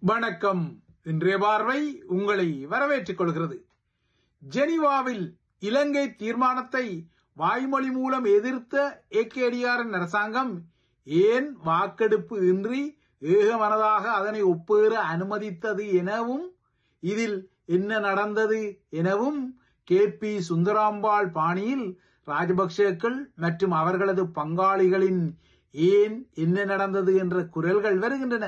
வணக்கம். இன்றைய பார்வை உங்களை வரவேற்றுக் கொள்கிறது. ஜெனீவாவில் இலங்கை தீர்மானத்தை வாய்மொழி மூலம் எதிர்த்த ஏகேடிஆரின் அரசாங்கம் ஏன் வாக்கெடுப்பு இன்றி ஏகமனதாக அதனை ஒப்பேற அனுமதித்தது எனவும் இதில் என்ன நடந்தது எனவும் KP சுந்தராம்பாள் பாணியில் ராஜபக்சேக்கள் மற்றும் அவர்களது பங்காளிகளின் ஏன் என்ன நடந்தது என்ற குரல்கள் வருகின்றன.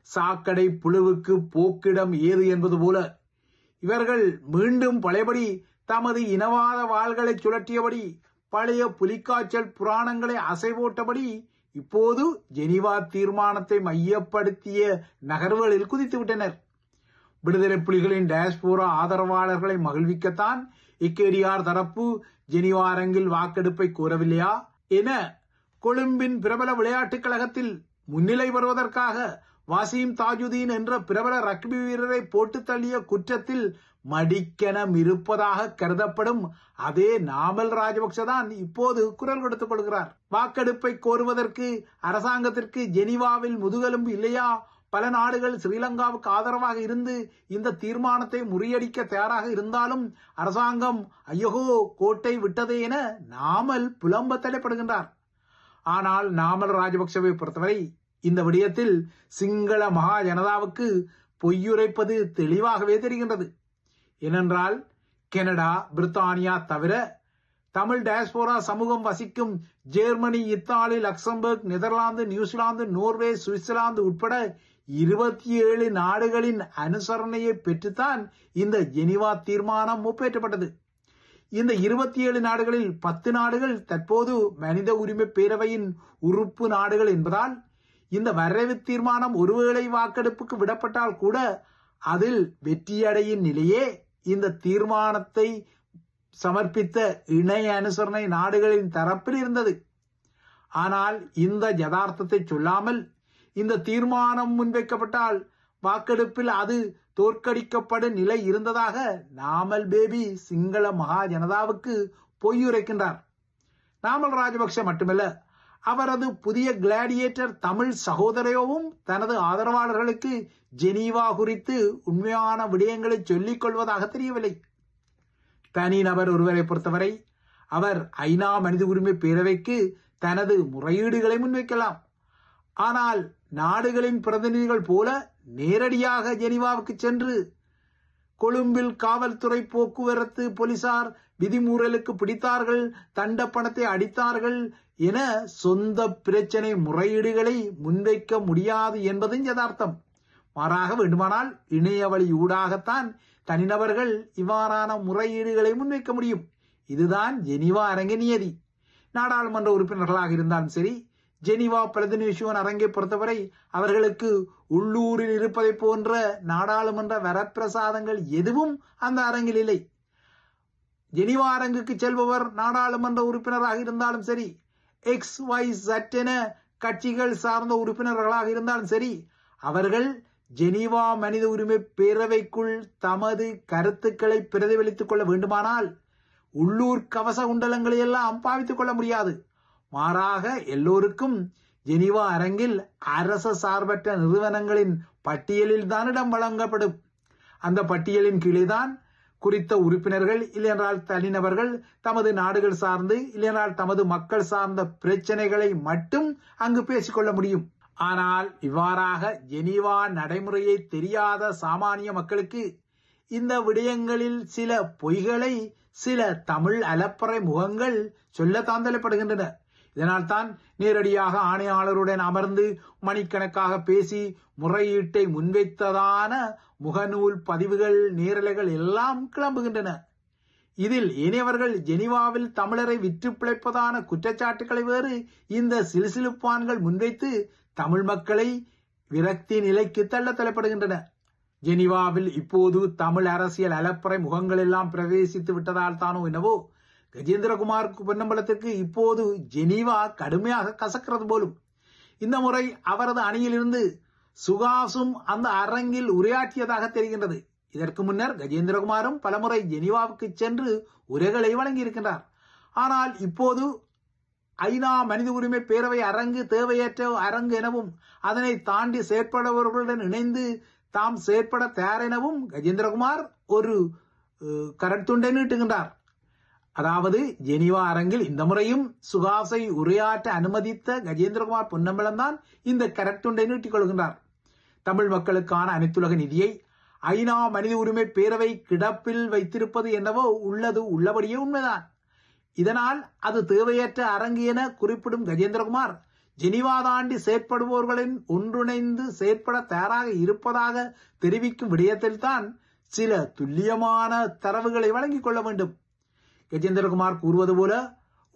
சாக்கடை புழுவுக்கு போக்கிடம் ஏது என்பது போல இவர்கள் மீண்டும் பழையபடி தமது இனவாத வாள்களை சுழற்றியபடி பழைய புலிக்காய்ச்சல் புராணங்களை அசைவோட்டபடி இப்போது ஜெனீவா தீர்மானத்தை மையப்படுத்திய நகர்வுகளில் குதித்துவிட்டனர். விடுதலை புலிகளின் டயஸ்போரா ஆதரவாளர்களை மகிழ்விக்கத்தான் ஏகேடிஆர் தரப்பு ஜெனீவா அரங்கில் வாக்கெடுப்பை கோரவில்லையா என கொழும்பின் பிரபல விளையாட்டுக் கழகத்தில் முன்னிலை பெறுவதற்காக வாசிம் தாஜுதீன் என்ற பிரபல ரக்பி வீரரை போட்டு தள்ளிய குற்றத்தில் மடிக்கணம் இருப்பதாக கருதப்படும் அதே நாமல் ராஜபக்ச தான் இப்போது குரல் கொடுத்துக் கொள்கிறார். வாக்கெடுப்பை கோருவதற்கு அரசாங்கத்திற்கு ஜெனீவாவில் முதுகெலும்பு இல்லையா? பல நாடுகள் ஸ்ரீலங்காவுக்கு ஆதரவாக இருந்து இந்த தீர்மானத்தை முறியடிக்க தயாராக இருந்தாலும் அரசாங்கம் ஐயோ கோட்டை விட்டதே என நாமல் புலம்ப தலைப்படுகின்றார். ஆனால் நாமல் ராஜபக்சவை பொறுத்தவரை இந்த விடயத்தில் சிங்கள மகா ஜனதாவுக்கு பொய்யுரைப்பது தெளிவாகவே தெரிகின்றது. ஏனென்றால் கனடா, பிரித்தானியா தவிர தமிழ் டயஸ்போரா சமூகம் வசிக்கும் Germany, Italy, Luxembourg, Netherlands, New Zealand, Norway, Switzerland உட்பட 27 நாடுகளின் அனுசரணையை பெற்றுத்தான் இந்த ஜெனீவா தீர்மானம் ஒப்பேற்றப்பட்டது. இந்த 27 நாடுகளில் 10 நாடுகள் தற்போது மனித உரிமை பேரவையின் உறுப்பு நாடுகள் என்பதால் இந்த வரைவு தீர்மானம் ஒருவேளை வாக்கெடுப்புக்கு விடப்பட்டால் கூட அதில் வெற்றியடையும் நிலையே இந்த தீர்மானத்தை சமர்ப்பித்த இணை அனுசரணை நாடுகளின் தரப்பில் இருந்தது. ஆனால் இந்த யதார்த்தத்தை சொல்லாமல் இந்த தீர்மானம் முன்வைக்கப்பட்டால் வாக்கெடுப்பில் அது தோற்கடிக்கப்படும் நிலை இருந்ததாக நாமல் பேபி சிங்கள மகா ஜனதாவுக்கு பொய்யுரைக்கின்றார். நாமல் ராஜபக்ஷ மட்டுமல்ல, அவரது புதிய கிளாடியேட்டர் தமிழ் சகோதரையோவும் தனது ஆதரவாளர்களுக்கு ஜெனீவா குறித்து உண்மையான விடயங்களை சொல்லிக் கொள்வதாக தெரியவில்லை. தனிநபர் ஒருவரை பொறுத்தவரை அவர் ஐநா மனித உரிமை பேரவைக்கு தனது முறையீடுகளை முன்வைக்கலாம். ஆனால் நாடுகளின் பிரதிநிதிகள் போல நேரடியாக ஜெனீவாவுக்கு சென்று கொழும்பில் காவல்துறை, போக்குவரத்து போலீசார் விதிமீறலுக்கு பிடித்தார்கள், தண்ட பணத்தை அடித்தார்கள் என சொந்த பிரச்சனை முறையீடுகளை முன்வைக்க முடியாது என்பதும் யதார்த்தம். மாறாக வேண்டுமானால் இணைய வழி ஊடாகத்தான் தனிநபர்கள் இவ்வாறான முறையீடுகளை முன்வைக்க முடியும். இதுதான் ஜெனீவா அரங்க நியதி. நாடாளுமன்ற உறுப்பினர்களாக இருந்தாலும் சரி, ஜெனீவா பிரதிநிதித்துவ அரங்கை பொறுத்தவரை அவர்களுக்கு உள்ளூரில் இருப்பதை போன்ற நாடாளுமன்ற வரப்பிரசாதங்கள் எதுவும் அந்த அரங்கில் இல்லை. ஜெனீவா அரங்குக்கு செல்பவர் நாடாளுமன்ற உறுப்பினராக இருந்தாலும் சரி, XYZ என கட்சிகள் சார்ந்த உறுப்பினர்களாக இருந்தாலும் சரி, அவர்கள் ஜெனீவா மனித உரிமை பேரவைக்குள் தமது கருத்துக்களை பிரதிபலித்துக் கொள்ள வேண்டுமானால் உள்ளூர் கவச குண்டலங்களை எல்லாம் பாவித்துக் கொள்ள முடியாது. மாறாக எல்லோருக்கும் ஜெனீவா அரங்கில் அரச சார்பற்ற நிறுவனங்களின் பட்டியலில் தான் இடம் வழங்கப்படும். அந்த பட்டியலின் கீழேதான் குறித்த உறுப்பினர்கள் இல்லையென்றால் தனிநபர்கள் தமது நாடுகள் சார்ந்து இல்லையென்றால் தமது மக்கள் சார்ந்த பிரச்சனைகளை மட்டும் அங்கு பேசிக்கொள்ள முடியும். ஆனால் இவ்வாறாக ஜெனீவா நடைமுறையை தெரியாத சாமானிய மக்களுக்கு இந்த விடயங்களில் சில பொய்களை சில தமிழ் அலப்பறை முகங்கள் சொல்ல தாந்தலைப்படுகின்றன. இதனால் தான் நேரடியாக ஆணையாளருடன் அமர்ந்து மணிக்கணக்காக பேசி முறையீட்டை முன்வைத்ததான முகநூல் பதிவுகள், நேரலைகள் எல்லாம் கிளம்புகின்றன. இதில் ஏனையவர்கள் ஜெனீவாவில் தமிழரை விற்று பிழைப்பதான குற்றச்சாட்டுக்களை வேறு இந்த சிலுசிலுப்பான்கள் முன்வைத்து தமிழ் மக்களை விரக்தி நிலைக்கு தள்ள தலைப்படுகின்றன. ஜெனீவாவில் இப்போது தமிழ் அரசியல் அலப்பறை முகங்கள் எல்லாம் பிரவேசித்து விட்டதால் தானோ என்னவோ கஜேந்திரகுமார் பொன்னம்பலத்திற்கு இப்போது ஜெனீவா கடுமையாக கசக்கிறது போலும். இந்த முறை அவரது அணியிலிருந்து சுகாசும் அந்த அரங்கில் உரையாற்றியதாக தெரிகின்றது. இதற்கு முன்னர் கஜேந்திரகுமாரும் பலமுறை ஜெனீவாவுக்கு சென்று உரைகளை வழங்கியிருக்கின்றார். ஆனால் இப்போது ஐநா மனித உரிமை பேரவை அரங்கு தேவையற்ற அரங்கு எனவும் அதனை தாண்டி செயற்படுபவர்களுடன் இணைந்து தாம் செயற்பட தயார் எனவும் கஜேந்திரகுமார் ஒரு கரத்துண்டை நீட்டுகின்றார். அதாவது ஜெனீவா அரங்கில் இந்த முறையும் சுகாசை உரையாற்ற அனுமதித்த கஜேந்திரகுமார் பொன்னம்பலம் தான் இந்த கரத்துண்டை நீட்டிக் கொள்கின்றார். தமிழ் மக்களுக்கான அனைத்துலக நிதியை ஐநா மனித உரிமை பேரவை கிடப்பில் வைத்திருப்பது என்னவோ உள்ளது உள்ளபடியே உண்மைதான். இதனால் அது தேவையற்ற அரங்கு என குறிப்பிடும் கஜேந்திரகுமார் ஜெனீவா தாண்டி செயற்படுபவர்களின் ஒன்றிணைந்து செயற்பட தயாராக இருப்பதாக தெரிவிக்கும் விடயத்தில் தான் சில துல்லியமான தரவுகளை வழங்கிக் கொள்ள வேண்டும். கஜேந்திரகுமார் கூறுவது போல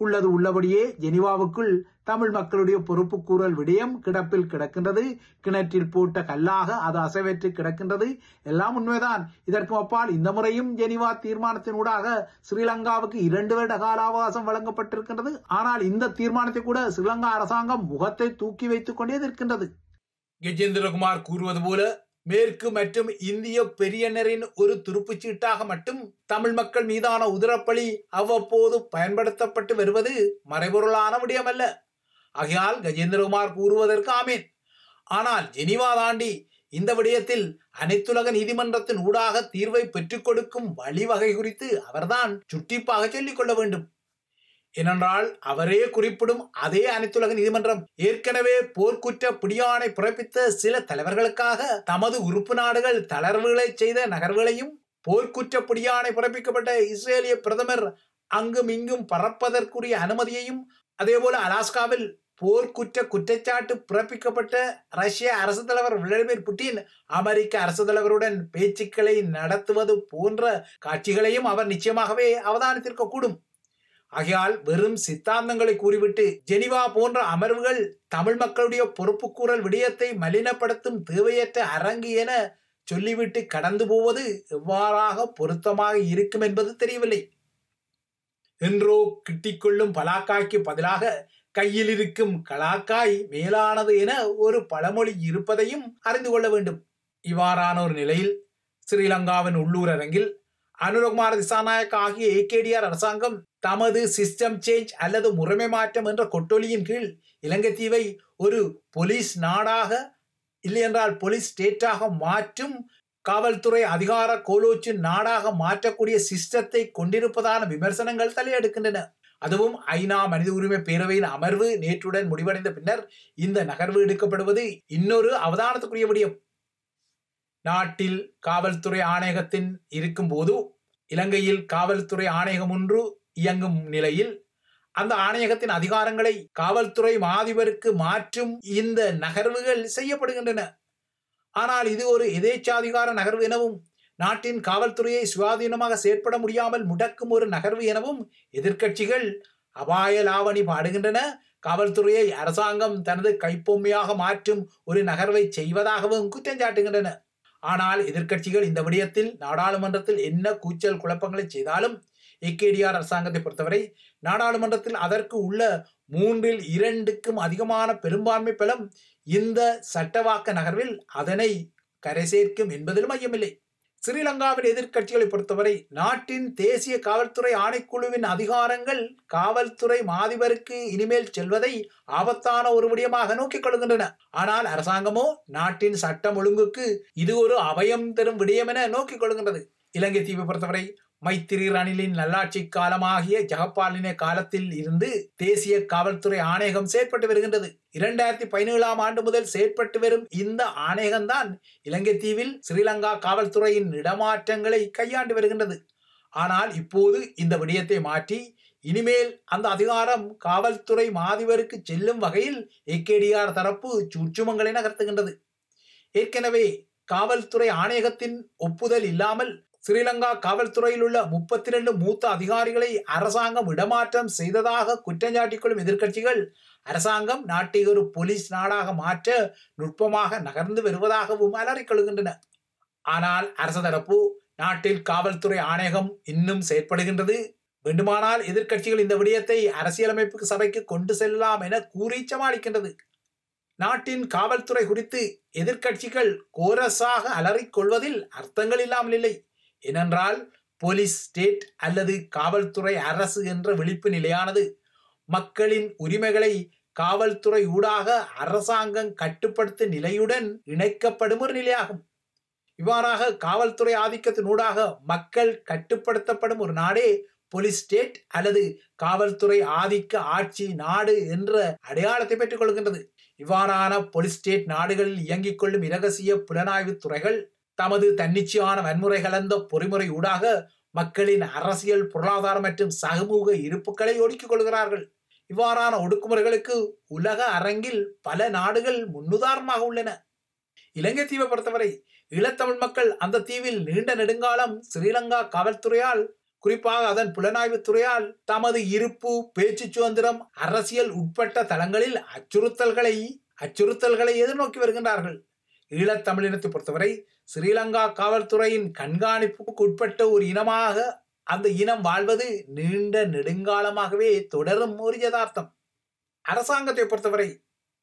உள்ளது உள்ளபடியே ஜெனீவாவுக்குள் தமிழ் மக்களுடைய பொறுப்பு கூறல் விடயம் கிடப்பில் கிடக்கின்றது. கிணற்றில் போட்ட கல்லாக அது அசைவற்று கிடக்கின்றது. எல்லாம் உண்மைதான். இதற்கு அப்பால் இந்த முறையும் ஜெனீவா தீர்மானத்தினூடாக ஸ்ரீலங்காவுக்கு 2 வருட கால அவகாசம் வழங்கப்பட்டிருக்கின்றது. ஆனால் இந்த தீர்மானத்தை கூட ஸ்ரீலங்கா அரசாங்கம் முகத்தை தூக்கி வைத்துக் கொண்டே இருக்கின்றது. கஜேந்திரகுமார் கூறுவது போல மேற்கு மற்றும் இந்திய பெரியனரின் ஒரு துருப்புச்சீட்டாக மட்டும் தமிழ் மக்கள் மீதான உதிரப்பலி அவ்வப்போது பயன்படுத்தப்பட்டு வருவது மறைபொருளான விடயமல்ல. ஆகையால் கஜேந்திரகுமார் கூறுவதற்கு ஆமேன். ஆனால் ஜெனீவா தாண்டி இந்த விடயத்தில் அனைத்துலக நீதிமன்றத்தின் ஊடாக தீர்வை பெற்றுக் கொடுக்கும் வழிவகை குறித்து அவர்தான் சுட்டிப்பாக சொல்லிக் கொள்ள வேண்டும். ஏனென்றால் அவரே குறிப்பிடும் அதே அனைத்துலக நீதிமன்றம் ஏற்கனவே போர்க்குற்ற பிடியாணை பிறப்பித்த சில தலைவர்களுக்காக தமது உறுப்பு நாடுகள் தளர்வுகளை செய்த நகர்வுகளையும், போர்க்குற்ற பிடியாணை பிறப்பிக்கப்பட்ட இஸ்ரேலிய பிரதமர் அங்கும் இங்கும் பறப்பதற்குரிய அனுமதியையும், அதேபோல அலாஸ்காவில் போர்க்குற்ற குற்றச்சாட்டு பிறப்பிக்கப்பட்ட ரஷ்ய அரசு தலைவர் விளாடிமிர் புட்டின் அமெரிக்க அரசு தலைவருடன் பேச்சுக்களை நடத்துவது போன்ற காட்சிகளையும் அவர் நிச்சயமாகவே அவதானித்திருக்க கூடும். ஆகையால் வெறும் சித்தாந்தங்களை கூறிவிட்டு ஜெனீவா போன்ற அமர்வுகள் தமிழ் மக்களுடைய பொறுப்பு கூறல் விடயத்தை மலினப்படுத்தும் தேவையற்ற அரங்கு என சொல்லிவிட்டு கடந்து போவது எவ்வாறாக பொருத்தமாக இருக்கும் என்பது தெரியவில்லை. என்றோ கிட்டிக்கொள்ளும் பலாக்காய்க்கு பதிலாக கையில் இருக்கும் கலாக்காய் மேலானது என ஒரு பழமொழி இருப்பதையும் அறிந்து கொள்ள வேண்டும். இவ்வாறான ஒரு நிலையில் ஸ்ரீலங்காவின் உள்ளூர் அரங்கில் அனுரகுமார திசாநாயக்க ஆகிய ஏகேடிஆர் அரசாங்கம் தமது சிஸ்டம் சேஞ்ச் அல்லது முறைமை மாற்றம் என்ற கொட்டொலியின் கீழ் இலங்கை தீவை ஒரு போலீஸ் நாடாக இல்லையென்றால் போலீஸ் ஸ்டேட்டாக மாற்றும் காவல்துறை அதிகார கோலோச்சு நாடாக மாற்றக்கூடிய சிஸ்டத்தை கொண்டிருப்பதான விமர்சனங்கள் தலையெடுக்கின்றன. அதுவும் ஐநா மனித உரிமை பேரவையின் அமர்வு நேற்றுடன் முடிவடைந்த பின்னர் இந்த நகர்வு எடுக்கப்படுவது இன்னொரு அவதானத்துக்குரிய விடயம். நாட்டில் காவல்துறை ஆணையகத்தின் இருக்கும் போது இலங்கையில் காவல்துறை ஆணையகம் ஒன்று இயங்கும் நிலையில் அந்த ஆணையகத்தின் அதிகாரங்களை காவல்துறை மாதிபருக்கு மாற்றும் இந்த நகர்வுகள் செய்யப்படுகின்றன. ஆனால் இது ஒரு எதேச்சாதிகார நகர்வு எனவும் நாட்டின் காவல்துறையை சுயாதீனமாக செயற்பட முடியாமல் முடக்கும் ஒரு நகர்வு எனவும் எதிர்க்கட்சிகள் அபாய லாவணி பாடுகின்றன. காவல்துறையை அரசாங்கம் தனது கைப்பொம்மையாக மாற்றும் ஒரு நகர்வை செய்வதாகவும் குற்றஞ்சாட்டுகின்றன. ஆனால் எதிர்க்கட்சிகள் இந்த விடயத்தில் நாடாளுமன்றத்தில் என்ன கூச்சல் குழப்பங்களை செய்தாலும் ஏகேடிஆர் அரசாங்கத்தை பொறுத்தவரை நாடாளுமன்றத்தில் அதற்கு உள்ள 3/2 அதிகமான பெரும்பான்மை பலம் இந்த சட்டவாக்க நகர்வில் அதனை கரை சேர்க்கும் என்பதிலும் ஐயமில்லை. ஸ்ரீலங்காவின் எதிர்க்கட்சிகளை பொறுத்தவரை நாட்டின் தேசிய காவல்துறை ஆணைக்குழுவின் அதிகாரங்கள் காவல்துறை மாதிபருக்கு இனிமேல் செல்வதை ஆபத்தான ஒரு விடயமாக நோக்கிக் கொள்கின்றன. ஆனால் அரசாங்கமோ நாட்டின் சட்டம் ஒழுங்குக்கு இது ஒரு அபயம் தரும் விடயம் என நோக்கிக் கொள்கின்றது. இலங்கை தீவை பொறுத்தவரை மைத்திரி ரணிலின் நல்லாட்சி காலமாகிய ஜெகபாலின காலத்தில் இருந்து தேசிய காவல்துறை ஆணையகம் செயற்பட்டு வருகின்றது. 2017 ஆண்டு முதல் செயற்பட்டு வரும் இந்த ஆணையகம்தான் இலங்கை தீவில் ஸ்ரீலங்கா காவல்துறையின் இடமாற்றங்களை கையாண்டு வருகின்றது. ஆனால் இப்போது இந்த விடயத்தை மாற்றி இனிமேல் அந்த அதிகாரம் காவல்துறை மாதிபருக்கு செல்லும் வகையில் ஏகேடிஆர் தரப்பு சூட்சுமங்களை நகர்த்துகின்றது. ஏற்கனவே காவல்துறை ஆணையகத்தின் ஒப்புதல் இல்லாமல் ஸ்ரீலங்கா காவல்துறையில் உள்ள 32 மூத்த அதிகாரிகளை அரசாங்கம் இடமாற்றம் செய்ததாக குற்றஞ்சாட்டிக் கொள்ளும் எதிர்க்கட்சிகள் அரசாங்கம் நாட்டை ஒரு போலீஸ் நாடாக மாற்ற நுட்பமாக நகர்ந்து வருவதாகவும் அலறிக்கொள்கின்றன. ஆனால் அரசு தரப்பு நாட்டில் காவல்துறை ஆணையகம் இன்னும் செயற்படுகின்றது, வேண்டுமானால் எதிர்க்கட்சிகள் இந்த விடயத்தை அரசியலமைப்பு சபைக்கு கொண்டு செல்லலாம் என கூறி சமாளிக்கின்றது. நாட்டின் காவல்துறை குறித்து எதிர்க்கட்சிகள் கோரஸாக அலறிக்கொள்வதில் அர்த்தங்கள் இல்லாமல் இல்லை. ஏனென்றால் போலீஸ் ஸ்டேட் அல்லது காவல்துறை அரசு என்ற விழிப்பு நிலையானது மக்களின் உரிமைகளை காவல்துறை ஊடாக அரசாங்கம் கட்டுப்படுத்தும் நிலையுடன் இணைக்கப்படும் ஒரு நிலையாகும். இவ்வாறாக காவல்துறை ஆதிக்கத்தினூடாக மக்கள் கட்டுப்படுத்தப்படும் ஒரு நாடே போலீஸ் ஸ்டேட் அல்லது காவல்துறை ஆதிக்க ஆட்சி நாடு என்ற அடையாளத்தை பெற்றுக் கொள்கின்றது. இவ்வாறான போலீஸ் ஸ்டேட் நாடுகளில் இயங்கிக் கொள்ளும் இரகசிய புலனாய்வு துறைகள் தமது தன்னிச்சையான வன்முறை கலந்த பொறிமுறை ஊடாக மக்களின் அரசியல், பொருளாதார மற்றும் சமூக இருப்புகளை ஒடுக்கிக் கொள்கிறார்கள். இவ்வாறான ஒடுக்குமுறைகளுக்கு உலக அரங்கில் பல நாடுகள் முன்னுதாரணமாக உள்ளன. இலங்கை தீவை பொறுத்தவரை ஈழத்தமிழ் மக்கள் அந்த தீவில் நீண்ட நெடுங்காலம் ஸ்ரீலங்கா காவல்துறையால், குறிப்பாக அதன் புலனாய்வு துறையால் தமது இருப்பு, பேச்சு சுதந்திரம், அரசியல் உட்பட்ட தளங்களில் அச்சுறுத்தல்களை எதிர்நோக்கி வருகின்றார்கள். ஈழத்தமிழினத்தை பொறுத்தவரை ஸ்ரீலங்கா காவல்துறையின் கண்காணிப்புக்கு உட்பட்ட ஒரு இனமாக அந்த இனம் வாழ்வது நீண்ட நெடுங்காலமாகவே தொடரும் ஒரு யதார்த்தம். அரசாங்கத்தை பொறுத்தவரை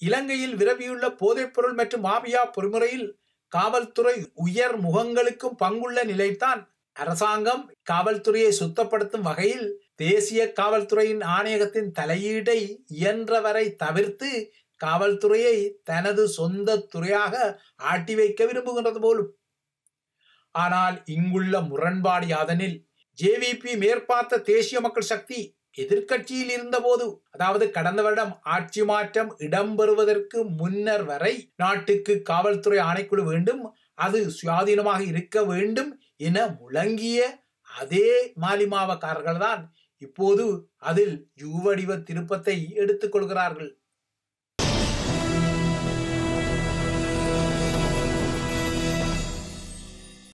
இலங்கையில் விரவியுள்ள போதைப்பொருள் மற்றும் மாபியா பொறிமுறையில் காவல்துறை உயர் முகங்களுக்கும் பங்குள்ள நிலைத்தான் அரசாங்கம் காவல்துறையை சுத்தப்படுத்தும் வகையில் தேசிய காவல்துறையின் ஆணையகத்தின் தலையீட்டை இயன்றவரை தவிர்த்து காவல்துறையை தனது சொந்த துறையாக ஆட்டி வைக்க விரும்புகின்றது போலும். ஆனால் இங்குள்ள முரண்பாடு யாதெனில், ஜேவிபி மேற்பார்த்த தேசிய மக்கள் சக்தி எதிர்கட்சியில் இருந்தபோது, அதாவது கடந்த வருடம் ஆட்சி மாற்றம் இடம்பெறுவதற்கு முன்னர் வரை நாட்டுக்கு காவல்துறை ஆணைக்குழு வேண்டும், அது சுயாதீனமாக இருக்க வேண்டும் என முழங்கிய அதே மாலிமாவக்காரர்கள் தான் இப்போது அதில் யூவடிவ திருப்பத்தை எடுத்துக் கொள்கிறார்கள்.